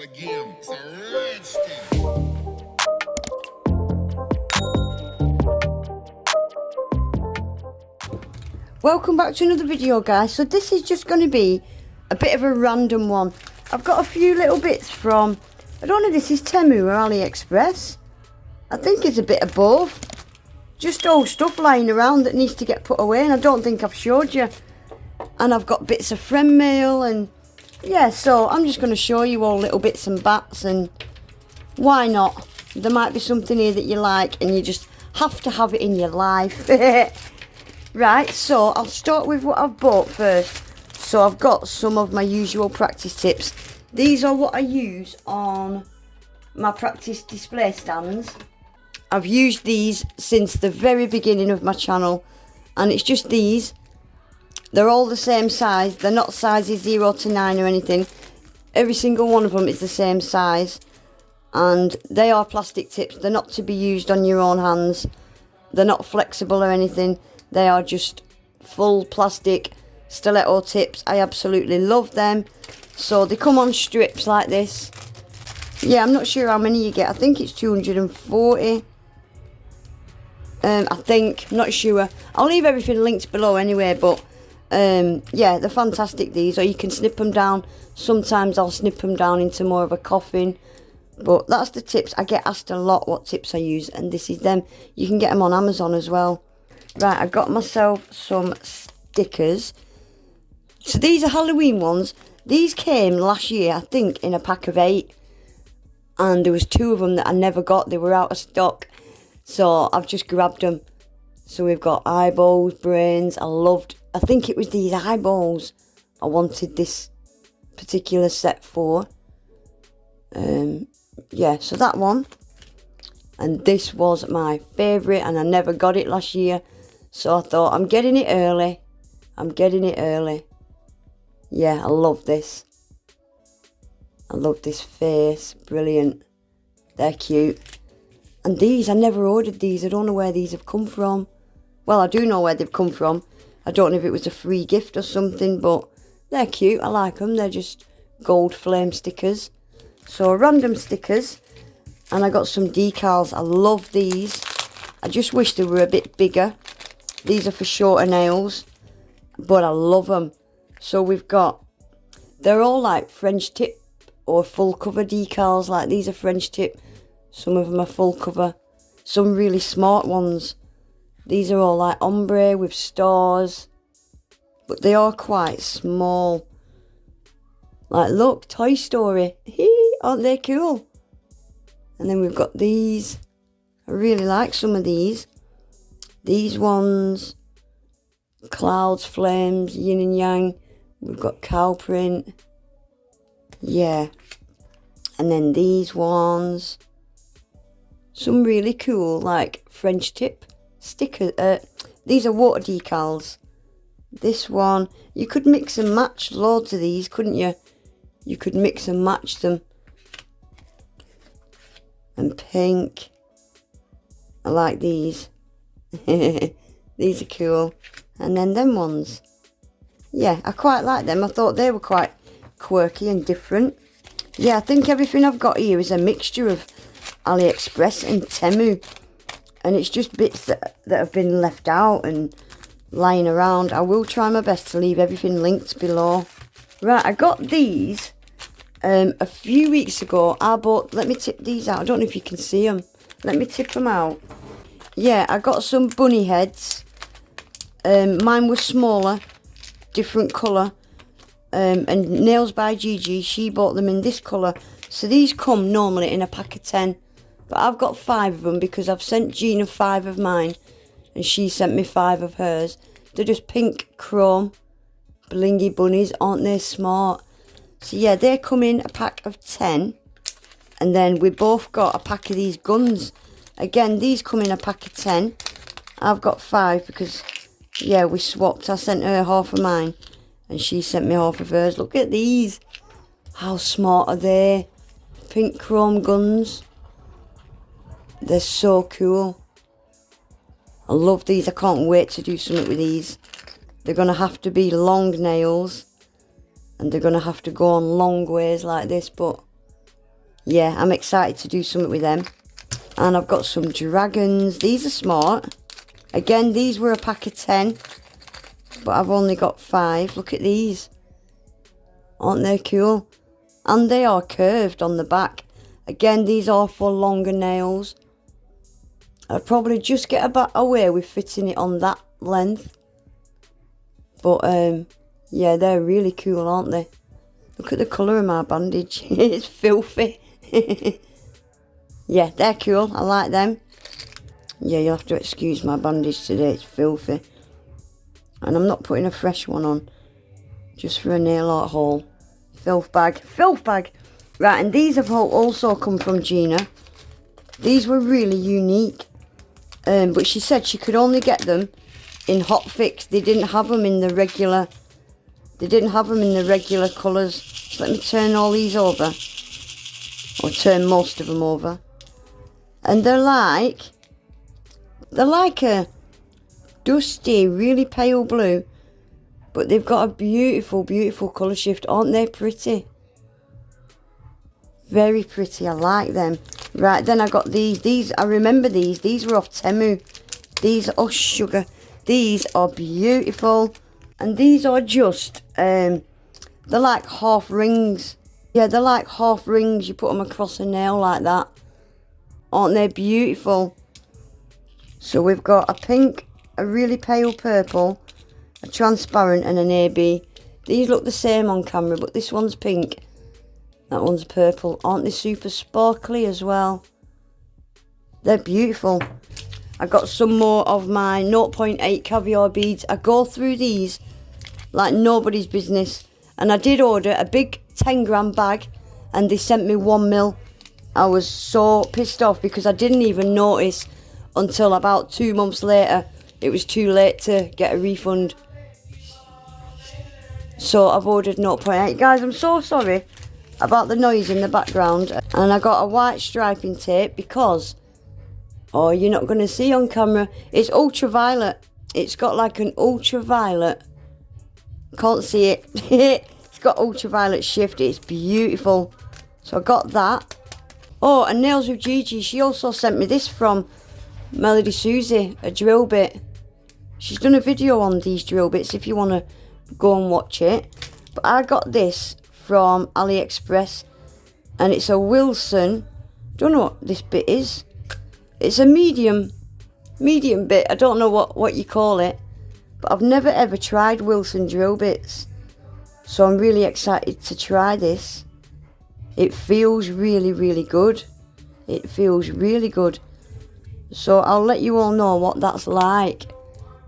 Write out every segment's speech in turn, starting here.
again. It's a rich thing. Welcome back to another video, guys. So this is just going to be a bit of a random one. I've got a few little bits from, I don't know if this is Temu or AliExpress. I think it's a bit of both. Just old stuff lying around that needs to get put away, and I don't think I've showed you. And I've got bits of friend mail, and yeah, so I'm just going to show you all little bits and bats, and why not? There might be something here that you like and you just have to have it in your life. Right, so I'll start with what I've bought first. So I've got some of my usual practice tips. These are what I use on my practice display stands. I've used these since the very beginning of my channel, and it's just these. They're all the same size. They're not sizes 0 to 9 or anything. Every single one of them is the same size, and they are plastic tips. They're not to be used on your own hands. They're not flexible or anything. They are just full plastic stiletto tips. I absolutely love them. So they come on strips like this. Yeah, I'm not sure how many you get. I think it's 240. I think, not sure. I'll leave everything linked below anyway, but yeah, they're fantastic, these. Or you can snip them down. Sometimes I'll snip them down into more of a coffin. But that's the tips. I get asked a lot what tips I use, and this is them. You can get them on Amazon as well. Right, I got myself some stickers. So these are Halloween ones. These came last year, I think, in a pack of 8. And there was 2 of them that I never got. They were out of stock. So I've just grabbed them. So we've got eyeballs, brains. I think it was these eyeballs I wanted this particular set for. Yeah, so that one. And this was my favourite, and I never got it last year. So I thought, I'm getting it early. Yeah, I love this. I love this face. Brilliant. They're cute. And these, I never ordered these. I don't know where these have come from. Well, I do know where they've come from. I don't know if it was a free gift or something, but they're cute. I like them. They're just gold flame stickers. So random stickers. And I got some decals. I love these. I just wish they were a bit bigger. These are for shorter nails, but I love them. So we've got, they're all like French tip or full cover decals. Like these are French tip. Some of them are full cover. Some really smart ones. These are all like ombre with stars, but they are quite small. Like, look, Toy Story. Aren't they cool? And then we've got these. I really like some of these. These ones. Clouds, flames, yin and yang. We've got cow print. Yeah. And then these ones. Some really cool, like, French tip stickers. These are water decals. This one. You could mix and match loads of these, couldn't you? You could mix and match them. And pink. I like these. These are cool. And then them ones. Yeah, I quite like them. I thought they were quite quirky and different. Yeah, I think everything I've got here is a mixture of AliExpress and Temu. And it's just bits that have been left out and lying around. I will try my best to leave everything linked below. Right, I got these a few weeks ago. I bought, let me tip these out. I don't know if you can see them. Let me tip them out. Yeah, I got some bunny heads. Mine was smaller, different colour. And Nails by Gigi, she bought them in this colour. So these come normally in a pack of 10. But I've got 5 of them because I've sent Gina 5 of mine. And she sent me 5 of hers. They're just pink chrome blingy bunnies. Aren't they smart? So yeah, they come in a pack of 10. And then we both got a pack of these guns. Again, these come in a pack of 10. I've got 5 because, yeah, we swapped. I sent her half of mine and she sent me half of hers. Look at these. How smart are they? Pink chrome guns. They're so cool. I love these. I can't wait to do something with these. They're going to have to be long nails. And they're going to have to go on long ways like this. But yeah, I'm excited to do something with them. And I've got some dragons. These are smart. Again, these were a pack of 10, but I've only got 5. Look at these. Aren't they cool? And they are curved on the back. Again, these are for longer nails. I'd probably just get away with fitting it on that length. But, yeah, they're really cool, aren't they? Look at the colour of my bandage. It's filthy. Yeah, they're cool. I like them. Yeah, you'll have to excuse my bandage today. It's filthy. And I'm not putting a fresh one on. Just for a nail art haul. Filth bag. Filth bag! Right, and these have also come from Gina. These were really unique. But she said she could only get them in Hot Fix. They didn't have them in the regular... They didn't have them in the regular colours. So let me turn all these over. Or turn most of them over. And they're like a dusty, really pale blue. But they've got a beautiful, beautiful colour shift. Aren't they pretty? Very pretty. I like them. Right, then I got these. These, I remember these. These were off Temu. These, oh sugar. These are beautiful. And these are just, they're like half rings. Yeah, they're like half rings. You put them across a nail like that. Aren't they beautiful? So we've got a pink, a really pale purple, a transparent and an AB. These look the same on camera, but this one's pink. That one's purple. Aren't they super sparkly as well? They're beautiful. I got some more of my 0.8 caviar beads. I go through these like nobody's business. And I did order a big 10-gram bag and they sent me 1 mil. I was so pissed off because I didn't even notice until about 2 months later. It was too late to get a refund. So I've ordered 0.8. Guys, I'm so sorry about the noise in the background. And I got a white striping tape because, oh, you're not going to see on camera. It's ultraviolet. It's got like an ultraviolet. Can't see it. It's got ultraviolet shift. It's beautiful. So I got that. Oh, and Nails with Gigi. She also sent me this from Melody Susie, a drill bit. She's done a video on these drill bits if you want to go and watch it. But I got this from AliExpress. And it's a Wilson. Don't know what this bit is. It's a medium bit. I don't know what you call it. But I've never ever tried Wilson drill bits. So I'm really excited to try this. It feels really, really good. It feels really good. So I'll let you all know what that's like.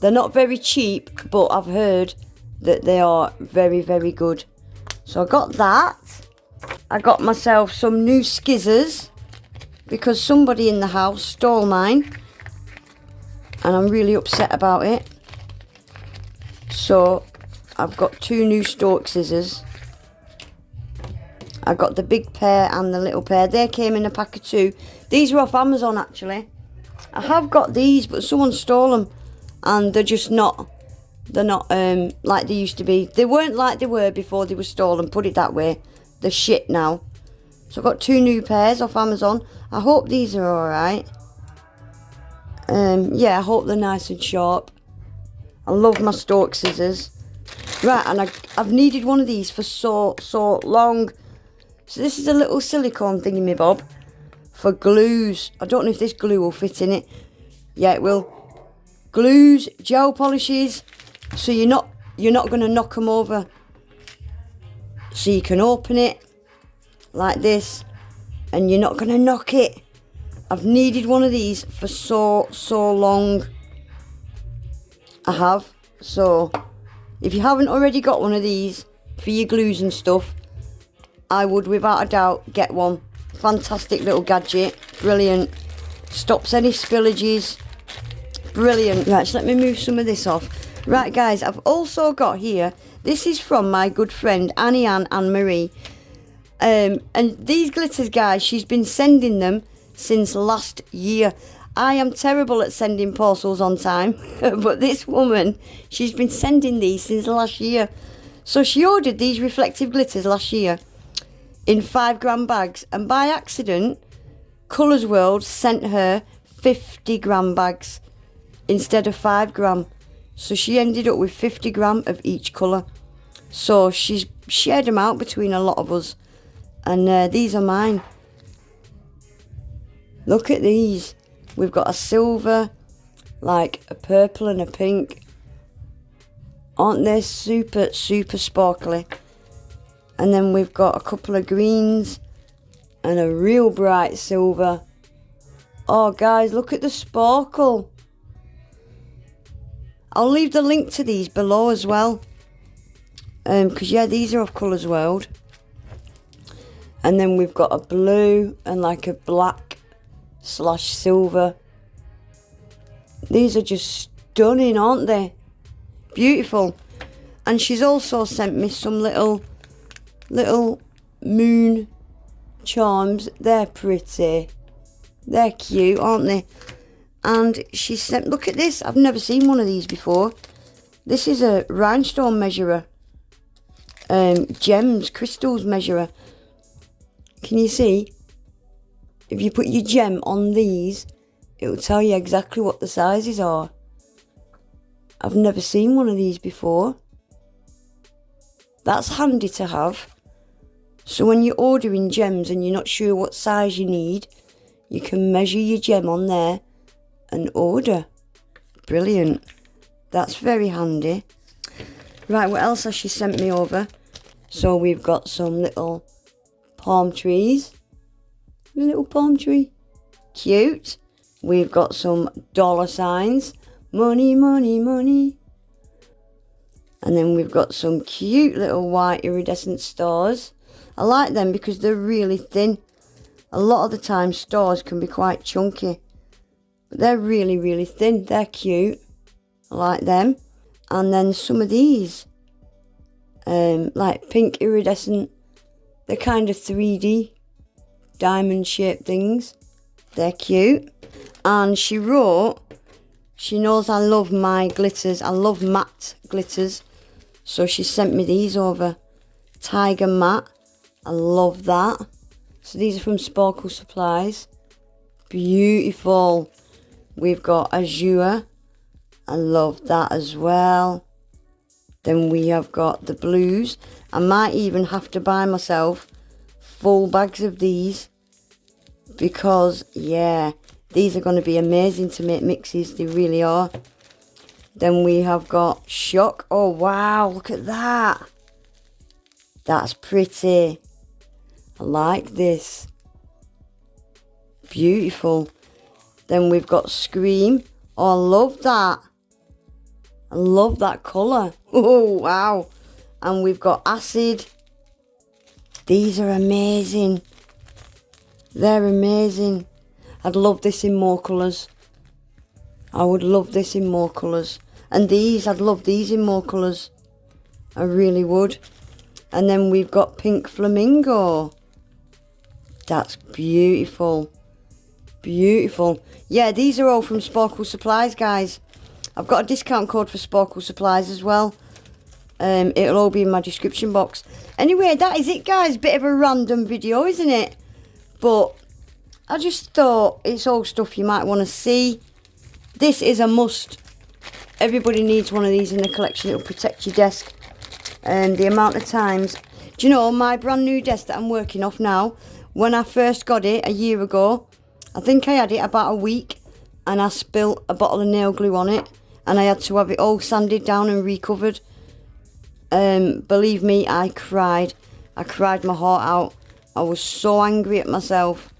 They're not very cheap, but I've heard that they are very, very good. So I got that. I got myself some new skizzers because somebody in the house stole mine. And I'm really upset about it. So I've got 2 new stalk scissors. I got the big pair and the little pair. They came in a pack of 2. These were off Amazon actually. I have got these, but someone stole them. And they're just not, they're not like they used to be. They weren't like they were before they were stolen, put it that way. They're shit now. So I've got 2 new pairs off Amazon. I hope these are alright. Yeah, I hope they're nice and sharp. I love my stalk scissors. Right, and I've needed one of these for so long. So this is a little silicone thingy-me-bob for glues. I don't know if this glue will fit in it. Yeah, it will. Glues, gel polishes, so you're not going to knock them over. So you can open it like this, and you're not going to knock it. I've needed one of these for so long. I have. So if you haven't already got one of these for your glues and stuff, I would without a doubt get one. Fantastic little gadget. Brilliant. Stops any spillages. Brilliant. Right, so let me move some of this off. Right, guys, I've also got here, this is from my good friend Annie Ann Marie. And these glitters, guys, she's been sending them since last year. I am terrible at sending parcels on time, but this woman, she's been sending these since last year. So she ordered these reflective glitters last year in 5-gram bags, and by accident Colours World sent her 50-gram bags instead of 5-gram, so she ended up with 50-gram of each colour. So she's shared them out between a lot of us, and these are mine. Look at these. We've got a silver, like a purple and a pink. Aren't they super, super sparkly? And then we've got a couple of greens and a real bright silver. Oh guys, look at the sparkle. I'll leave the link to these below as well. Because yeah, these are of Colours World. And then we've got a blue and like a black / silver. These are just stunning, aren't they? Beautiful. And she's also sent me some little moon charms. They're pretty. They're cute, aren't they? And she sent, look at this. I've never seen one of these before. This is a rhinestone measurer. Gems, crystals measurer. Can you see? If you put your gem on these, it will tell you exactly what the sizes are. I've never seen one of these before. That's handy to have. So when you're ordering gems and you're not sure what size you need, you can measure your gem on there and order. Brilliant. That's very handy. Right, what else has she sent me over? So we've got some little palm trees. A little palm tree. Cute. We've got some dollar signs. Money, money, money. And then we've got some cute little white iridescent stars. I like them because they're really thin. A lot of the time stars can be quite chunky. But they're really, really thin. They're cute. I like them. And then some of these. Like pink iridescent. They're kind of 3D. Diamond shaped things. They're cute. And she wrote, she knows I love my glitters. I love matte glitters. So she sent me these over. Tiger matte. I love that. So these are from Sparkle Supplies. Beautiful. We've got azure. I love that as well. Then we have got the blues. I might even have to buy myself full bags of these. Because, yeah, these are going to be amazing to make mixes. They really are. Then we have got shock. Oh, wow, look at that. That's pretty. I like this. Beautiful. Then we've got Scream. Oh, I love that. I love that colour. Oh, wow. And we've got Acid. These are amazing. They're amazing. I'd love this in more colours. I would love this in more colours. And these, I'd love these in more colours. I really would. And then we've got Pink Flamingo. That's beautiful. Beautiful. Yeah, these are all from Sparkle Supplies, guys. I've got a discount code for Sparkle Supplies as well. It'll all be in my description box. Anyway, that is it, guys. Bit of a random video, isn't it? But I just thought it's all stuff you might want to see. This is a must. Everybody needs one of these in the collection. It'll protect your desk. The amount of times... Do you know, my brand new desk that I'm working off now, when I first got it a year ago, I think I had it about a week, and I spilt a bottle of nail glue on it, and I had to have it all sanded down and recovered. Believe me, I cried. I cried my heart out. I was so angry at myself.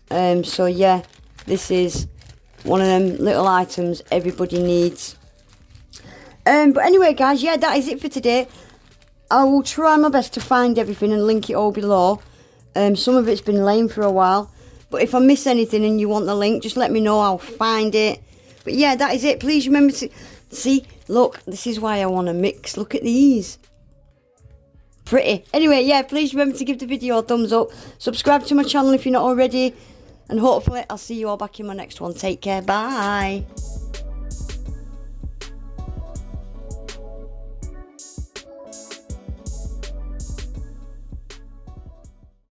So yeah, this is one of them little items everybody needs. But anyway, guys, yeah, that is it for today. I will try my best to find everything and link it all below. Some of it's been lame for a while. But if I miss anything and you want the link, just let me know. I'll find it. But yeah, that is it. Please remember to... See, look, this is why I want to mix. Look at these. Pretty. Anyway, yeah, please remember to give the video a thumbs up. Subscribe to my channel if you're not already. And hopefully I'll see you all back in my next one. Take care. Bye.